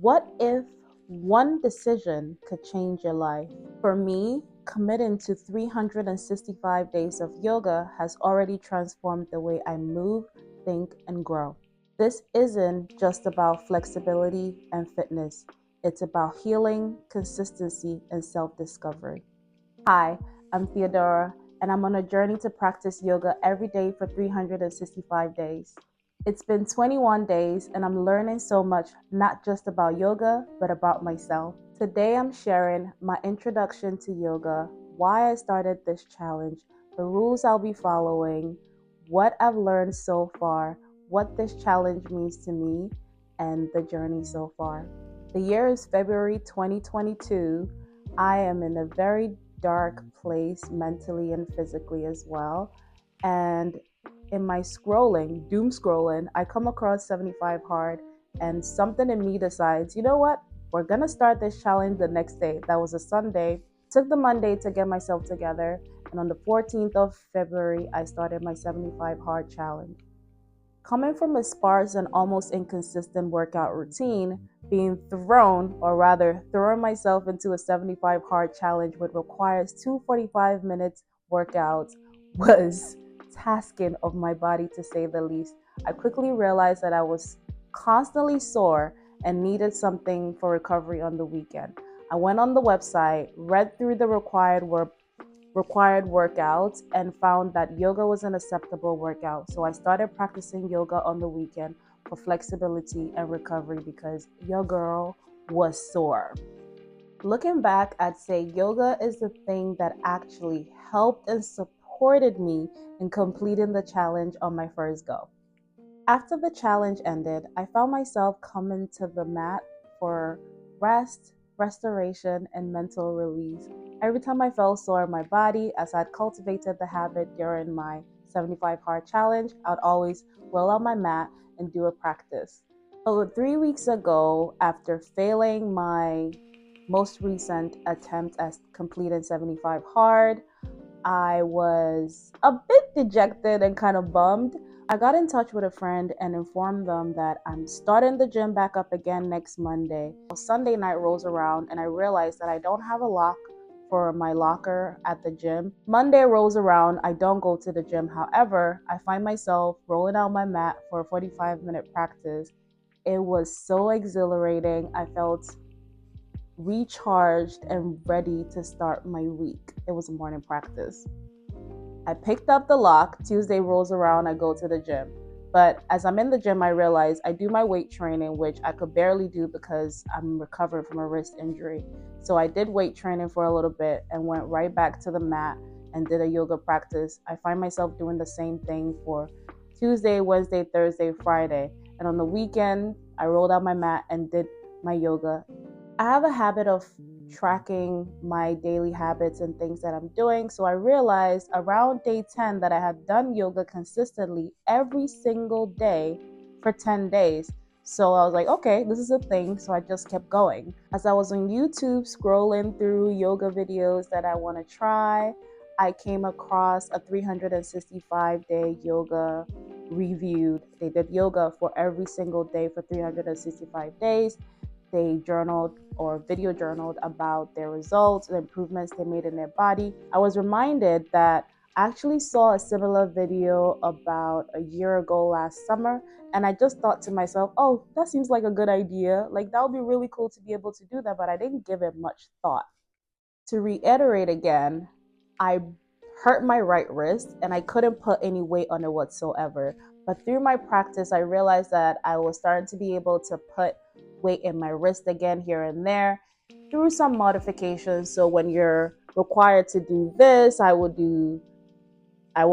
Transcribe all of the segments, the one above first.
What if one decision could change your life? For me, committing to 365 days of yoga has already transformed the way I move, think, and grow. This isn't just about flexibility and fitness, it's about healing, consistency, and self discovery. Hi, I'm Theodora, and I'm on a journey to practice yoga every day for 365 days. It's been 21 days, and I'm learning so much, not just about yoga, but about myself. Today, I'm sharing my introduction to yoga, why I started this challenge, the rules I'll be following, what I've learned so far, what this challenge means to me, and the journey so far. The year is February 2022. I am in a very dark place mentally and physically as well. And in my scrolling, doom scrolling, I come across 75 Hard, and something in me decides, you know what? We're gonna start this challenge the next day. That was a Sunday. Took the Monday to get myself together, and on the 14th of February, I started my 75 Hard challenge. Coming from a sparse and almost inconsistent workout routine, being thrown, or rather throwing myself into a 75 hard challenge which requires two 45 minutes workouts was tasking of my body to say the least. I quickly realized that I was constantly sore and needed something for recovery on the weekend. I went on the website, read through the required workouts, and found that yoga was an acceptable workout. So I started practicing yoga on the weekend for flexibility and recovery because your girl was sore. Looking back, I'd say yoga is the thing that actually helped and supported me in completing the challenge on my first go. After the challenge ended, I found myself coming to the mat for rest, restoration, and mental release. Every time I felt sore in my body, as I'd cultivated the habit during my 75 hard challenge, I'd always roll out my mat and do a practice. Over 3 weeks ago, after failing my most recent attempt at completing 75 hard, I was a bit dejected and kind of bummed. I got in touch with a friend and informed them that I'm starting the gym back up again next Monday. Sunday night rolls around and I realize that I don't have a lock for my locker at the gym. Monday rolls around, I don't go to the gym. However, I find myself rolling out my mat for a 45-minute practice. It was so exhilarating. I felt recharged and ready to start my week. It was a morning practice. I picked up the lock. Tuesday rolls around, I go to the gym. But as I'm in the gym, I realize I do my weight training, which I could barely do because I'm recovering from a wrist injury. So I did weight training for a little bit and went right back to the mat and did a yoga practice. I find myself doing the same thing for Tuesday, Wednesday, Thursday, Friday. And on the weekend, I rolled out my mat and did my yoga. I have a habit of tracking my daily habits and things that I'm doing. So I realized around day 10 that I had done yoga consistently every single day for 10 days. So I was like, okay, this is a thing. So I just kept going. As I was on YouTube scrolling through yoga videos that I want to try, I came across a 365-day yoga reviewed. They did yoga for every single day for 365 days. They journaled or video journaled about their results, the improvements they made in their body. I was reminded that I actually saw a similar video about a year ago last summer, and I just thought to myself, oh, that seems like a good idea. Like, that would be really cool to be able to do that, but I didn't give it much thought. To reiterate again, I hurt my right wrist and I couldn't put any weight on it whatsoever. But through my practice, I realized that I was starting to be able to put weight in my wrist again here and there through some modifications. So when you're required to do this, I will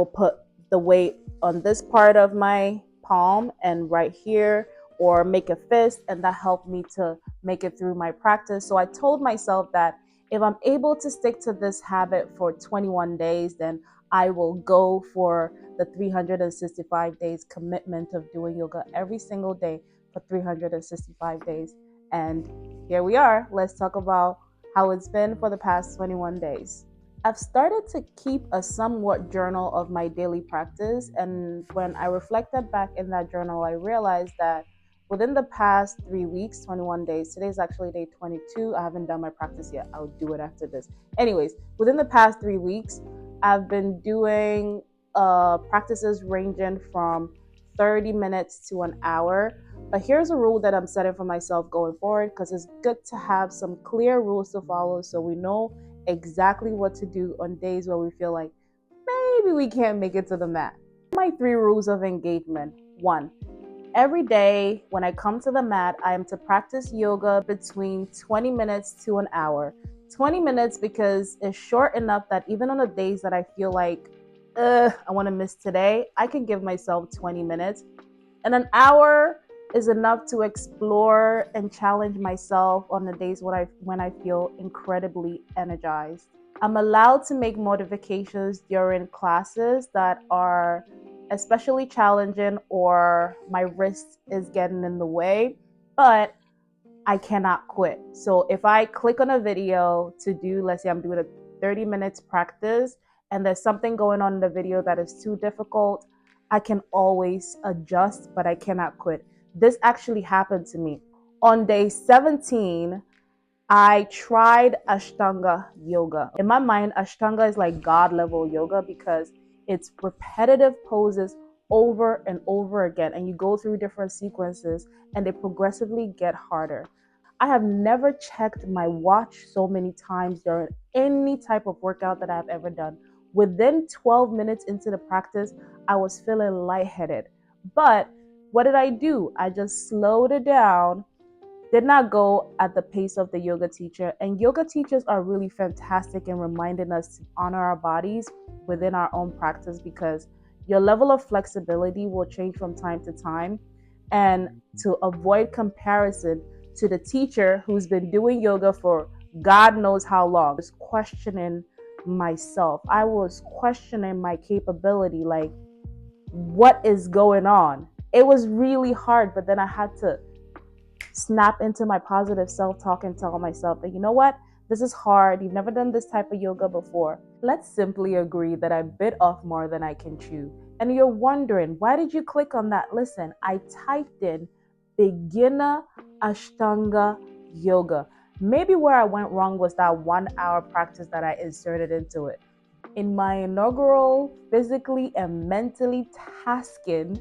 put the weight on this part of my palm and right here, or make a fist, and that helped me to make it through my practice. So I told myself that if I'm able to stick to this habit for 21 days, then I will go for the 365 days commitment of doing yoga every single day for 365 days. And here we are. Let's talk about how it's been for the past 21 days. I've started to keep a somewhat journal of my daily practice, and when I reflected back in that journal, I realized that within the past 3 weeks, 21 days, today's actually day 22. I haven't done my practice yet. I'll do it after this. Anyways, within the past 3 weeks, I've been doing practices ranging from 30 minutes to an hour. But here's a rule that I'm setting for myself going forward, because it's good to have some clear rules to follow so we know exactly what to do on days where we feel like maybe we can't make it to the mat. My 3 rules of engagement. 1. Every day when I come to the mat, I am to practice yoga between 20 minutes to an hour. 20 minutes because it's short enough that even on the days that I feel like, I want to miss today, I can give myself 20 minutes. And an hour is enough to explore and challenge myself on the days when I feel incredibly energized. I'm allowed to make modifications during classes that are especially challenging or my wrist is getting in the way, but I cannot quit. So if I click on a video to do, let's say I'm doing a 30 minutes practice and there's something going on in the video that is too difficult, I can always adjust, but I cannot quit. This actually happened to me. On day 17, I tried Ashtanga yoga. In my mind, Ashtanga is like God level yoga because it's repetitive poses over and over again, and you go through different sequences and they progressively get harder. I have never checked my watch so many times during any type of workout that I've ever done. Within 12 minutes into the practice, I was feeling lightheaded. But what did I do? I just slowed it down, did not go at the pace of the yoga teacher. And yoga teachers are really fantastic in reminding us to honor our bodies within our own practice, because your level of flexibility will change from time to time. And to avoid comparison to the teacher who's been doing yoga for God knows how long, I was questioning myself. I was questioning my capability, like, what is going on? It was really hard, but then I had to snap into my positive self-talk and tell myself that, you know what, this is hard. You've never done this type of yoga before. Let's simply agree that I bit off more than I can chew. And you're wondering, why did you click on that? Listen, I typed in beginner Ashtanga yoga. Maybe where I went wrong was that 1 hour practice that I inserted into it. In my inaugural physically and mentally tasking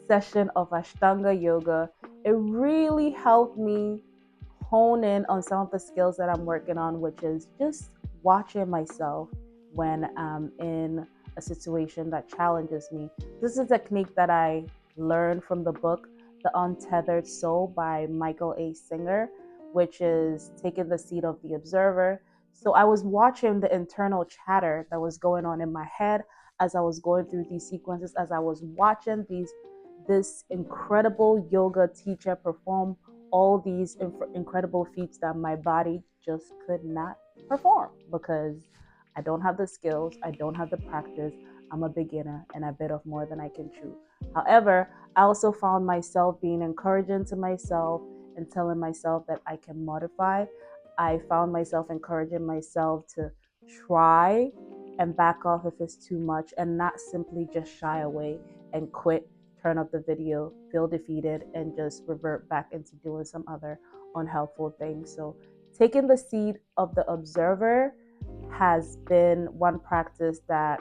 session of Ashtanga yoga, it really helped me hone in on some of the skills that I'm working on, which is just watching myself when I'm in a situation that challenges me. This is a technique that I learned from the book The Untethered Soul by Michael A. Singer, which is taking the seat of the observer. So I was watching the internal chatter that was going on in my head as I was going through these sequences, as I was watching this incredible yoga teacher perform all these incredible feats that my body just could not perform because I don't have the skills, I don't have the practice, I'm a beginner, and I bit off more than I can chew. However, I also found myself being encouraging to myself and telling myself that I can modify. I found myself encouraging myself to try and back off if it's too much, and not simply just shy away and quit, turn off the video, feel defeated, and just revert back into doing some other unhelpful things. So taking the seat of the observer has been one practice that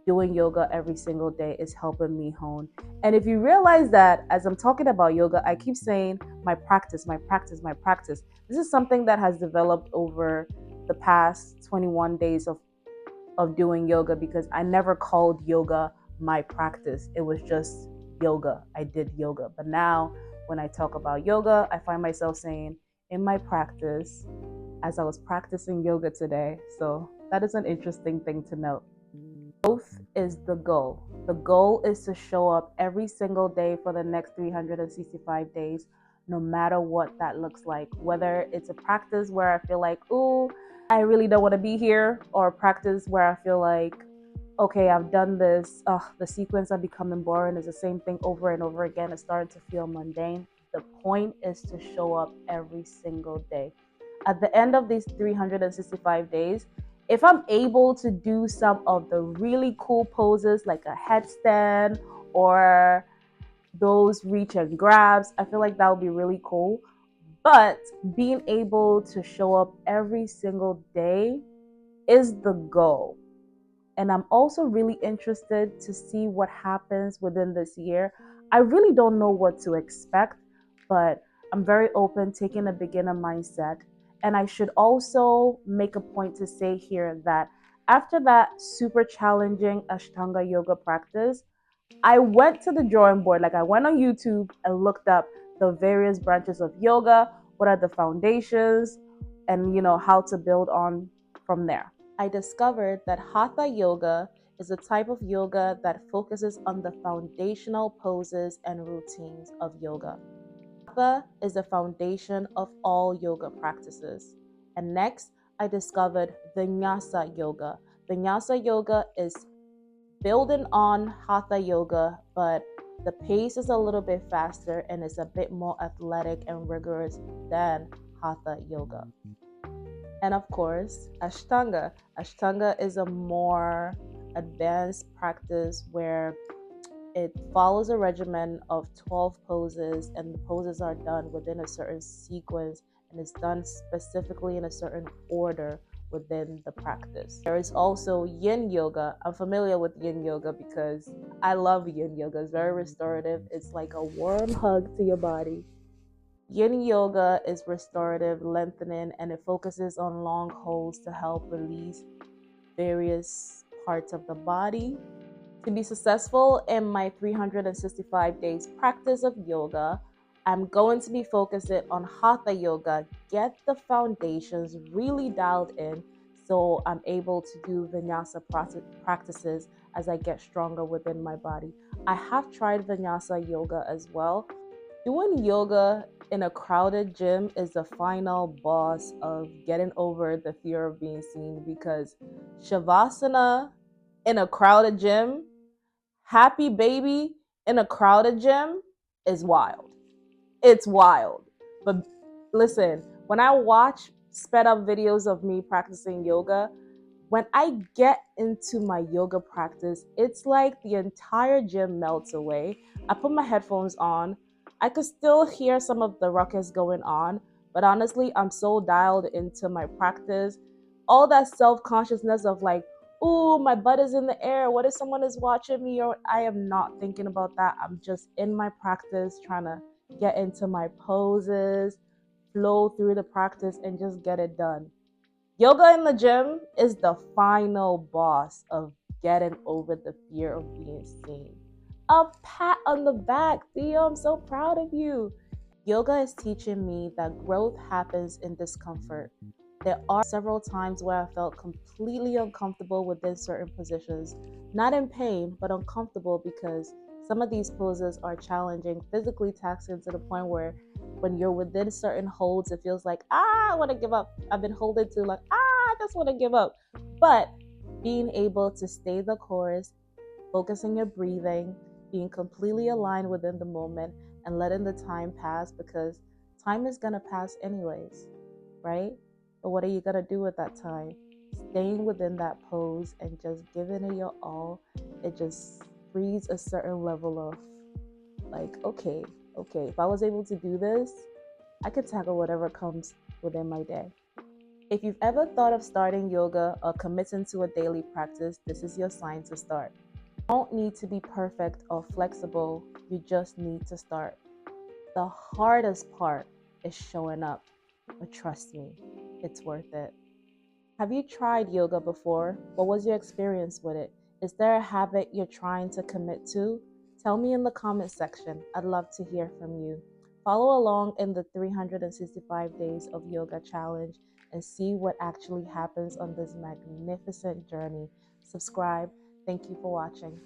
doing yoga every single day is helping me hone. And if you realize that as I'm talking about yoga, I keep saying my practice, my practice, my practice. This is something that has developed over the past 21 days of doing yoga, because I never called yoga my practice. It was just yoga. I did yoga. But now when I talk about yoga, I find myself saying in my practice as I was practicing yoga today. So that is an interesting thing to note. Growth is the goal. The goal is to show up every single day for the next 365 days, no matter what that looks like. Whether it's a practice where I feel like, ooh, I really don't want to be here, or a practice where I feel like, okay, I've done this. The sequence are becoming boring. It's the same thing over and over again. It's starting to feel mundane. The point is to show up every single day. At the end of these 365 days, if I'm able to do some of the really cool poses like a headstand or those reach and grabs. I feel like that would be really cool. But being able to show up every single day is the goal. And I'm also really interested to see what happens within this year. I really don't know what to expect, but I'm very open, taking a beginner mindset. And I should also make a point to say here that after that super challenging Ashtanga yoga practice, I went to the drawing board. Like I went on YouTube and looked up the various branches of yoga, what are the foundations, and how to build on from there. I discovered that Hatha yoga is a type of yoga that focuses on the foundational poses and routines of yoga. Hatha is the foundation of all yoga practices. And next, I discovered Vinyasa yoga. Vinyasa yoga is building on Hatha yoga, but the pace is a little bit faster and is a bit more athletic and rigorous than Hatha yoga. And of course, Ashtanga. Ashtanga is a more advanced practice where it follows a regimen of 12 poses, and the poses are done within a certain sequence and it's done specifically in a certain order within the practice. There is also Yin Yoga. I'm familiar with Yin Yoga because I love Yin Yoga. It's very restorative. It's like a warm hug to your body. Yin Yoga is restorative, lengthening, and it focuses on long holds to help release various parts of the body. To be successful in my 365 days practice of yoga, I'm going to be focusing on Hatha yoga, get the foundations really dialed in so I'm able to do Vinyasa practices as I get stronger within my body. I have tried Vinyasa yoga as well. Doing yoga in a crowded gym is the final boss of getting over the fear of being seen, because Shavasana in a crowded gym, happy baby in a crowded gym is wild. It's wild. But listen, when I watch sped up videos of me practicing yoga, when I get into my yoga practice, it's like the entire gym melts away. I put my headphones on. I could still hear some of the ruckus going on, but honestly, I'm so dialed into my practice. All that self consciousness of like, ooh, my butt is in the air. What if someone is watching me? Or I am not thinking about that. I'm just in my practice, trying to get into my poses, flow through the practice, and just get it done. Yoga in the gym is the final boss of getting over the fear of being seen. A pat on the back. Theo, I'm so proud of you. Yoga is teaching me that growth happens in discomfort. There are several times where I felt completely uncomfortable within certain positions, not in pain, but uncomfortable because some of these poses are challenging, physically taxing to the point where when you're within certain holds, it feels like, I want to give up. I've been holding to like, I just want to give up. But being able to stay the course, focusing your breathing, being completely aligned within the moment, and letting the time pass, because time is going to pass anyways, right? But what are you going to do with that time? Staying within that pose and just giving it your all, it just breeds a certain level of like, okay, if I was able to do this, I could tackle whatever comes within my day. If you've ever thought of starting yoga or committing to a daily practice, this is your sign to start. You don't need to be perfect or flexible, you just need to start. The hardest part is showing up, but trust me, it's worth it. Have you tried yoga before? What was your experience with it? Is there a habit you're trying to commit to? Tell me in the comment section. I'd love to hear from you. Follow along in the 365 Days of Yoga Challenge and see what actually happens on this magnificent journey. Subscribe. Thank you for watching.